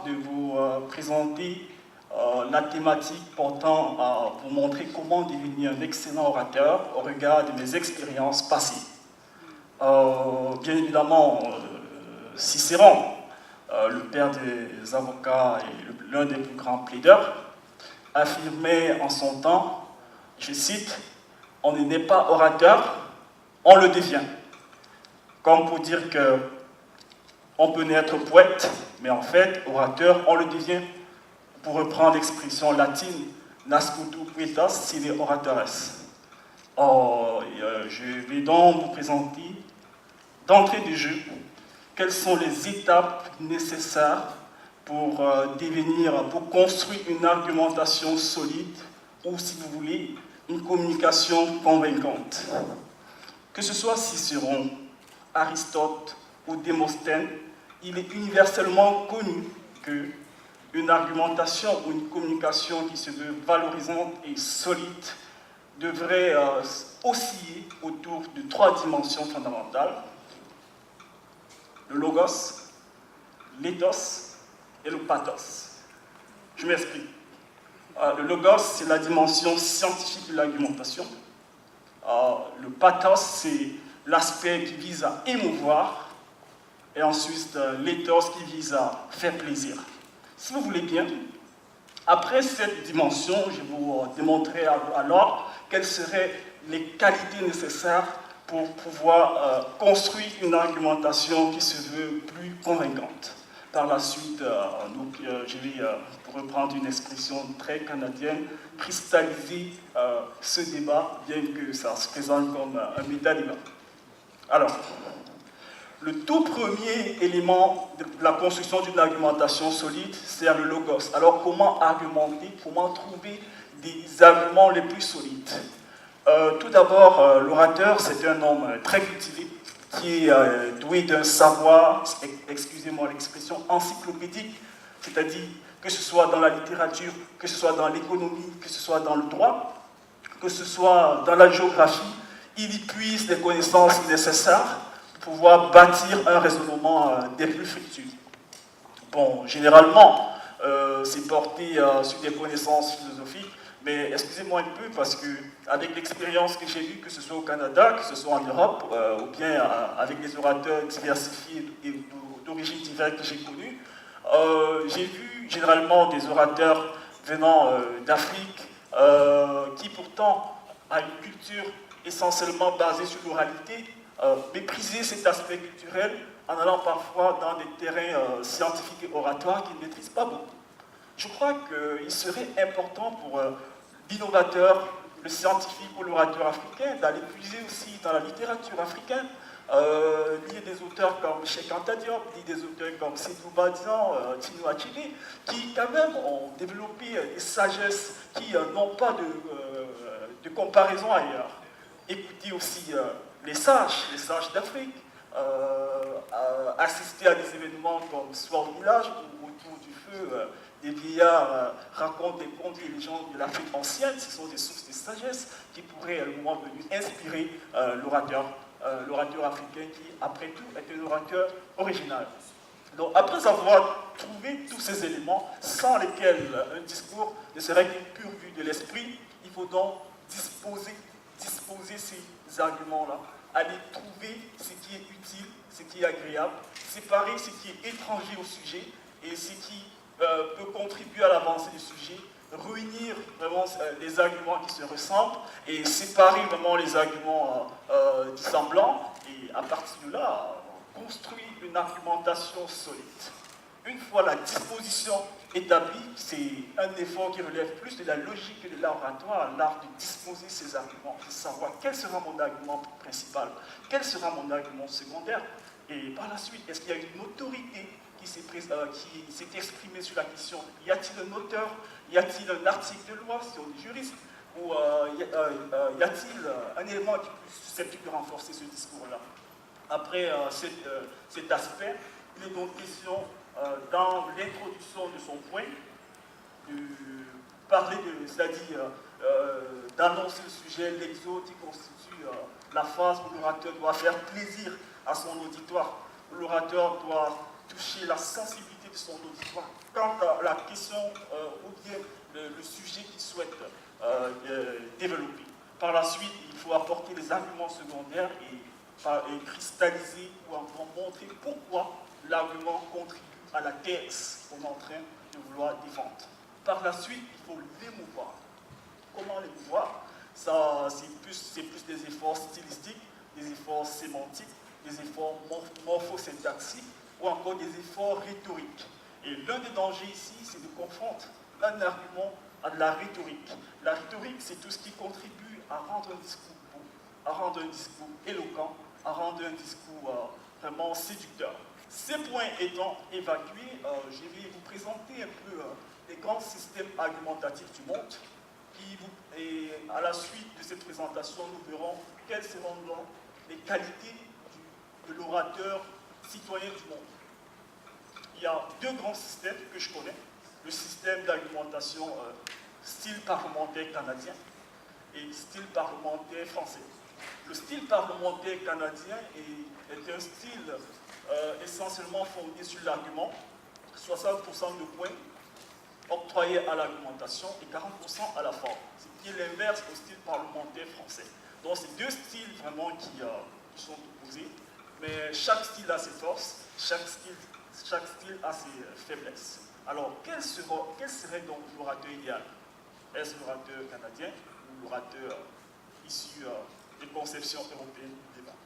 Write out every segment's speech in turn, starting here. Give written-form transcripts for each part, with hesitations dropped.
soir de vous présenter la thématique portant pour montrer comment devenir un excellent orateur au regard de mes expériences passées. Bien évidemment, Cicéron, le père des avocats et l'un des plus grands plaideurs, affirmait en son temps, je cite, « On n'est pas orateur, on le devient ». Comme pour dire qu'on peut naître poète, mais en fait, orateur, on le devient. Pour reprendre l'expression latine, nascutu poetas sine oratores. Je vais donc vous présenter, d'entrée de jeu, quelles sont les étapes nécessaires pour pour construire une argumentation solide, ou si vous voulez, une communication convaincante. Que ce soit Cicéron, Aristote ou Démosthène, il est universellement connu que une argumentation ou une communication qui se veut valorisante et solide devrait osciller autour de 3 dimensions fondamentales: le logos, l'éthos et le pathos. Je m'explique. Le logos, c'est la dimension scientifique de l'argumentation. Le pathos, c'est l'aspect qui vise à émouvoir. Et ensuite, l'éthos qui vise à faire plaisir. Si vous voulez bien, après cette dimension, je vous démontrerai alors quelles seraient les qualités nécessaires pour pouvoir construire une argumentation qui se veut plus convaincante. Par la suite, je vais, pour reprendre une expression très canadienne, cristalliser ce débat, bien que ça se présente comme un méta-débat. Alors, le tout premier élément de la construction d'une argumentation solide, c'est le logos. Alors, comment argumenter, comment trouver des arguments les plus solides? Tout d'abord, l'orateur, c'est un homme très cultivé, qui est doué d'un savoir, excusez-moi l'expression, encyclopédique, c'est-à-dire que ce soit dans la littérature, que ce soit dans l'économie, que ce soit dans le droit, que ce soit dans la géographie, il y puise les connaissances nécessaires pour pouvoir bâtir un raisonnement des plus fructueux. Bon, généralement, c'est porté sur des connaissances philosophiques, mais excusez-moi un peu parce que avec l'expérience que j'ai eue, que ce soit au Canada, que ce soit en Europe, ou bien avec les orateurs diversifiés et d'origine diverse que j'ai connus, j'ai vu généralement des orateurs venant d'Afrique qui pourtant a une culture essentiellement basée sur l'oralité, mépriser cet aspect culturel en allant parfois dans des terrains scientifiques et oratoires qu'ils ne maîtrisent pas beaucoup. Je crois qu'il serait important pour l'innovateur, le scientifique ou l'orateur africain d'aller puiser aussi dans la littérature africaine, lire des auteurs comme Cheikh Anta Diop, lire des auteurs comme Seydou Badian, Tino Achebe, qui quand même ont développé des sagesses qui n'ont pas de comparaison ailleurs. Écoutez aussi les sages d'Afrique, assister à des événements comme Soir au village, où autour du feu, des vieillards racontent des contes et légendes de l'Afrique ancienne. Ce sont des sources de sagesse qui pourraient à un moment venu inspirer l'orateur africain qui, après tout, est un orateur original. Donc, après avoir trouvé tous ces éléments, sans lesquels un discours ne serait qu'une pure vue de l'esprit, il faut donc disposer ces arguments-là, aller trouver ce qui est utile, ce qui est agréable, séparer ce qui est étranger au sujet et ce qui peut contribuer à l'avancée du sujet, réunir vraiment les arguments qui se ressemblent et séparer vraiment les arguments dissemblants et à partir de là, construire une argumentation solide. Une fois la disposition établie, c'est un effort qui relève plus de la logique que de l'oratoire, l'art de disposer ses arguments, de savoir quel sera mon argument principal, quel sera mon argument secondaire, et par la suite, est-ce qu'il y a une autorité qui s'est exprimée sur la question? Y a-t-il un auteur? Y a-t-il un article de loi si on est juriste? Ou y a-t-il un élément qui est susceptible de renforcer ce discours-là? Après cet aspect, il est donc question, dans l'introduction de son point, de parler c'est-à-dire d'annoncer le sujet, l'exode qui constitue la phase où l'orateur doit faire plaisir à son auditoire, où l'orateur doit toucher la sensibilité de son auditoire quant à la question ou bien le sujet qu'il souhaite développer. Par la suite, il faut apporter les arguments secondaires et cristalliser ou encore montrer pourquoi l'argument contribue à la thèse qu'on est en train de vouloir défendre. Par la suite, il faut l'émouvoir. Comment l'émouvoir? C'est plus des efforts stylistiques, des efforts sémantiques, des efforts morphosyntaxiques ou encore des efforts rhétoriques. Et l'un des dangers ici, c'est de confondre un argument à de la rhétorique. La rhétorique, c'est tout ce qui contribue à rendre un discours beau, à rendre un discours éloquent, à rendre un discours vraiment séducteur. Ces points étant évacués, je vais vous présenter un peu les grands systèmes argumentatifs du monde. Et à la suite de cette présentation, nous verrons quelles seront donc les qualités de l'orateur citoyen du monde. Il y a deux grands systèmes que je connais. Le système d'argumentation style parlementaire canadien et style parlementaire français. Le style parlementaire canadien est un style essentiellement fondé sur l'argument, 60% de points octroyés à l'argumentation et 40% à la forme, ce qui est l'inverse au style parlementaire français. Donc c'est deux styles vraiment qui sont opposés, mais chaque style a ses forces, chaque style a ses faiblesses. Alors quel serait donc l'orateur idéal? Est-ce l'orateur canadien ou l'orateur issu des conceptions européennes du débat?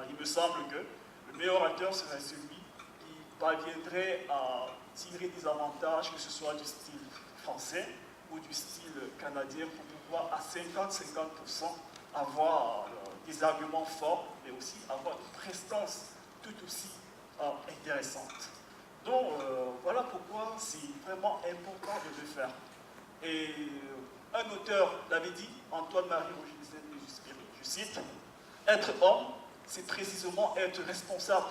Il me semble que le meilleur orateur serait celui qui parviendrait à tirer des avantages, que ce soit du style français ou du style canadien, pour pouvoir à 50-50% avoir des arguments forts, mais aussi avoir une prestance tout aussi intéressante. Donc voilà pourquoi c'est vraiment important de le faire. Et un auteur l'avait dit, Antoine-Marie Roger-Exupéry, je cite, « Être homme, c'est précisément être responsable,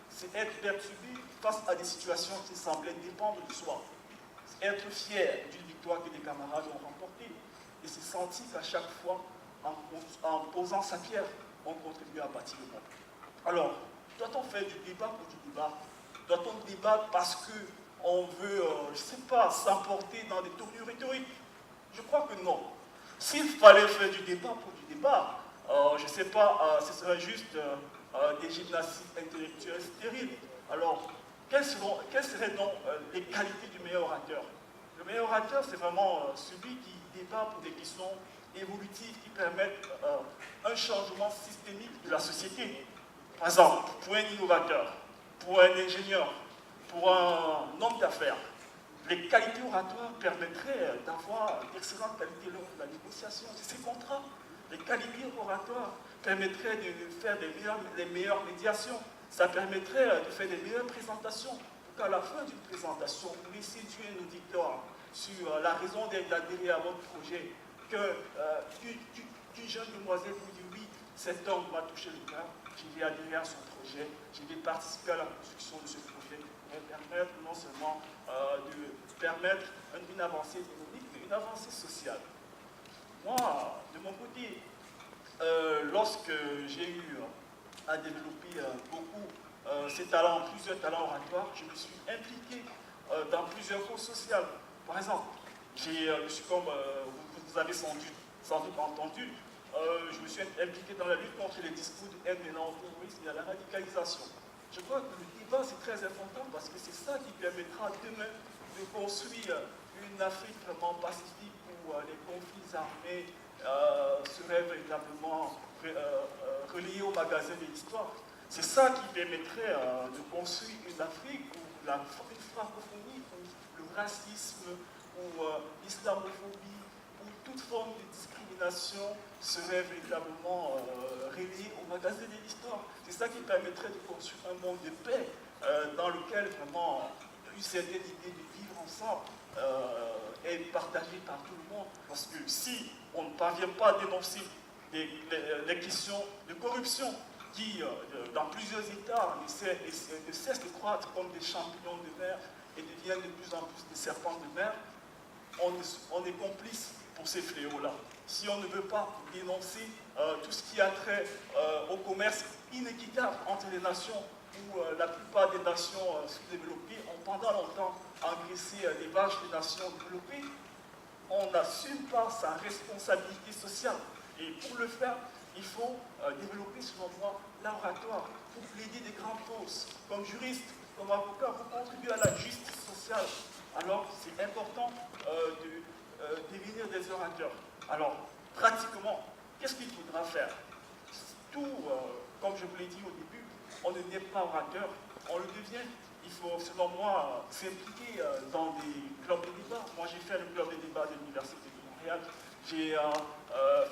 c'est être perturbé face à des situations qui semblaient dépendre de soi, c'est être fier d'une victoire que des camarades ont remportée, et c'est sentir qu'à chaque fois, en posant sa pierre, on contribue à bâtir le monde. » Alors, doit-on faire du débat pour du débat? Doit-on débattre parce qu'on veut, je ne sais pas, s'emporter dans des tournures rhétoriques? Je crois que non. S'il fallait faire du débat pour du débat, je ne sais pas, ce serait juste des gymnastiques intellectuelles stériles. Alors, quelles seraient donc les qualités du meilleur orateur? Le meilleur orateur, c'est vraiment celui qui débat pour des questions évolutives qui permettent un changement systémique de la société. Par exemple, pour un innovateur, pour un ingénieur, pour un homme d'affaires, les qualités oratoires permettraient d'avoir d'excellentes qualités lors de la négociation de ces contrats. Les qualités oratoires permettraient de faire les meilleures médiations. Ça permettrait de faire des meilleures présentations. Pour qu'à la fin d'une présentation, vous laissez séduire un auditeur sur la raison d'adhérer à votre projet, qu'une jeune demoiselle vous dit oui, cet homme m'a touché le cœur, je vais adhérer à son projet, je vais participer à la construction de ce projet, et permettre non seulement de permettre une avancée économique, mais une avancée sociale. Moi, de mon côté, lorsque j'ai eu à développer plusieurs talents oratoires, je me suis impliqué dans plusieurs causes sociales. Par exemple, comme vous avez sans doute entendu, je me suis impliqué dans la lutte contre les discours de haine mêlant au terrorisme et à la radicalisation. Je crois que le débat c'est très important parce que c'est ça qui permettra demain de construire une Afrique vraiment pacifique où les conflits armés seraient véritablement reliés au magasin de l'histoire. C'est ça qui permettrait de construire une Afrique où la francophonie, où le racisme, où l'islamophobie, où toute forme de discrimination serait véritablement reliée au magasin de l'histoire. C'est ça qui permettrait de construire un monde de paix dans lequel vraiment une certaine idée de vivre ensemble est partagée par tout le monde. Parce que si on ne parvient pas à dénoncer les questions de corruption qui, dans plusieurs États, ne cessent de croître comme des champignons de mer et deviennent de plus en plus des serpents de mer, on est complice pour ces fléaux-là. Si on ne veut pas dénoncer tout ce qui a trait au commerce inéquitable entre les nations, où la plupart des nations sous-développées ont pendant longtemps engraissé les vaches des nations développées, on n'assume pas sa responsabilité sociale. Et pour le faire, il faut développer, selon moi, l'oratoire pour plaider des grandes causes. Comme juriste, comme avocat, pour contribuer à la justice sociale. Alors, c'est important de devenir des orateurs. Alors, pratiquement, qu'est-ce qu'il faudra faire? Tout, comme je vous l'ai dit au début, on ne n'est pas orateur, on le devient. Il faut, selon moi, s'impliquer dans des clubs de débat. Moi, j'ai fait le club de débat de l'Université de Montréal. J'ai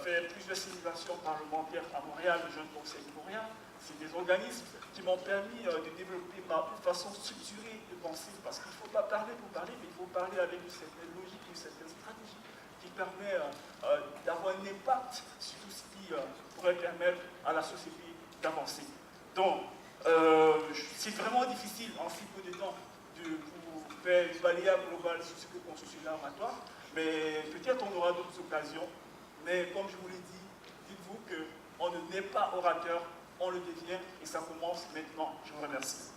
fait plusieurs simulations parlementaires à Montréal, le Jeune Conseil de Montréal. C'est des organismes qui m'ont permis de développer une façon structurée de penser. Parce qu'il ne faut pas parler pour parler, mais il faut parler avec une certaine logique, une certaine stratégie qui permet d'avoir un impact sur tout ce qui pourrait permettre à la société d'avancer. Donc, c'est vraiment difficile en si peu de temps de vous faire une balayage globale sur ce que constitue l'oratoire, mais peut-être on aura d'autres occasions. Mais comme je vous l'ai dit, dites-vous qu'on ne naît pas orateur, on le devient et ça commence maintenant. Je vous remercie.